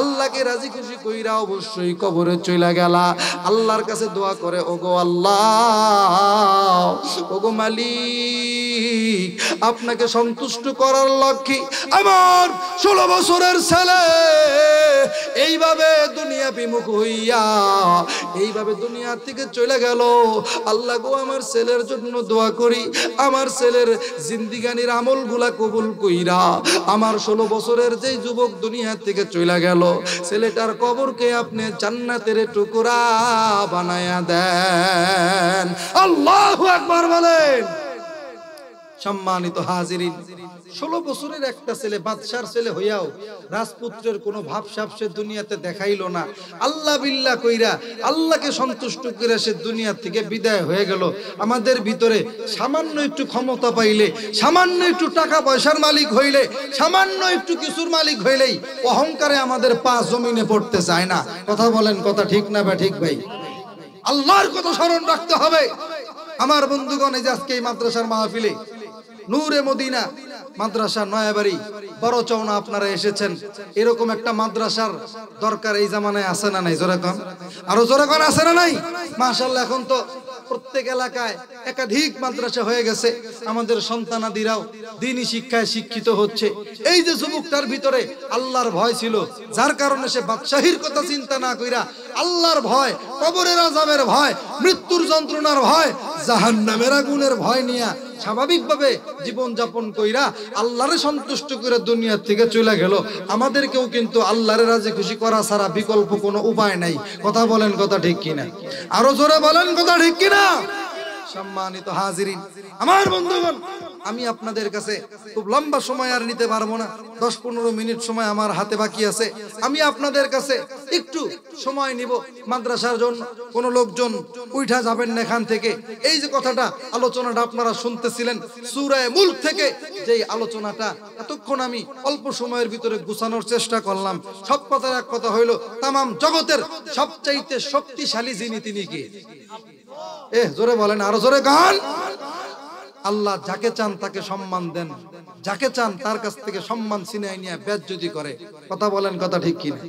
আল্লাহকে রাজি খুশি কইরা অবশ্যই কবরে চইলা গেলা। আল্লাহর কাছে দোয়া করে, ওগো আল্লাহ, ওগো মালিক, আপনাকে সন্তুষ্ট করার লক্ষ্যে আমার 16 বছরের ছেলে এইভাবে দুনিয়া বিমুখ হইয়া এইভাবে দুনিয়া থেকে চলে গেল। আল্লাহ গো, আমার ছেলের জন্য দোয়া করি, আমার ছেলের জিন্দিগানির আমলগুলা কবুল কইরা আমার 16 বছরের যেই যুবক দুনিয়া থেকে চলে গেল ছেলেটার কবরকে আপনি জান্নাতের টুকরা বানায়া দেন। আল্লাহু আকবার বলেন। সম্মানিত হাজিরিন, 16 বছরের একটা ছেলে বাদশার ছেলে হইয়াও রাজপুত্রের কোনো ভাবসাব সে দুনিয়াতে দেখাইলো না। আল্লাহ বিল্লাহ কইরা আল্লাহকে সন্তুষ্ট করে সে দুনিয়া থেকে বিদায় হয়ে গেল। আমাদের ভিতরে সামান্য একটু ক্ষমতা পাইলে, সামান্য একটু টাকা পয়সার মালিক হইলে, সামান্য একটু কিছুর মালিক হইলেই অহংকারে আমাদের পা জমিনে পড়তে চায় না। কথা বলেন, কথা ঠিক না বা ঠিক ভাই? আল্লাহর কথা স্মরণ রাখতে হবে। আমার বন্ধুগণ, এই যে আজকে এই মাদ্রাসার মাহফিলে নূরে মদিনা মাদ্রাসা নয়াবাড়ি বড় চওনা আপনারা এসেছেন। এরকম একটা মাদ্রাসার দরকার এই জামানায় আছে না নাই? জোরে কোন, আরো জোরে কোন, আছে না নাই? মাশাআল্লাহ, এখন তো প্রত্যেক এলাকায় একাধিক মাদ্রাসা হয়ে গেছে। আমাদের সন্তানাদিরাও দ্বীনি শিক্ষায় শিক্ষিত হচ্ছে। এই যে যুবকটার ভিতরে আল্লাহর ভয় ছিল, যার কারণে সে বাদশাহীর কথা চিন্তা না কইরা আল্লাহর ভয়, কবরের আযাবের ভয়, মৃত্যুর যন্ত্রণার ভয়, জাহান্নামের আগুনের ভয় নিয়ে স্বাভাবিকভাবে জীবন যাপন কইরা আল্লাহরে সন্তুষ্ট করে দুনিয়া থেকে চলে গেল। আমাদেরকেও কিন্তু আল্লাহরে রাজি খুশি করা ছাড়া বিকল্প কোনো উপায় নাই। কথা বলেন, কথা ঠিক কিনা? আরো জোরে বলেন, কথা ঠিক কিনা? সম্মানিত হাজিরিন, আমার বন্ধুগণ, আমি আপনাদের কাছে খুব লম্বা সময় আর নিতে পারবো না। 10-15 মিনিট সময় আমার হাতে বাকি আছে। আমি আপনাদের কাছে একটু সময় নিব মাদ্রাসার জন্য। কোন লোকজন উঠা যাবেন না এখান থেকে। এই যে কথাটা, আলোচনাটা আপনারা শুনতেছিলেন সূরা মুলক থেকে, যেই আলোচনাটা এতক্ষণ আমি অল্প সময়ের ভিতরে গুছানোর চেষ্টা করলাম, সব কথার এক কথা হইল, তামাম জগতের সবচাইতে শক্তিশালী যিনি, তিনি কি? জোরে বলেন, আরো জোরে গান। আল্লাহ যাকে চান তাকে সম্মান দেন, যাকে চান তার কাছ থেকে সম্মান ছিনিয়ে নিয়ে বেজ্জতি করে। কথা বলেন, কথা ঠিক কিনা?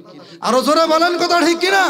আরো জোরে বলেন, কথা ঠিক কিনা?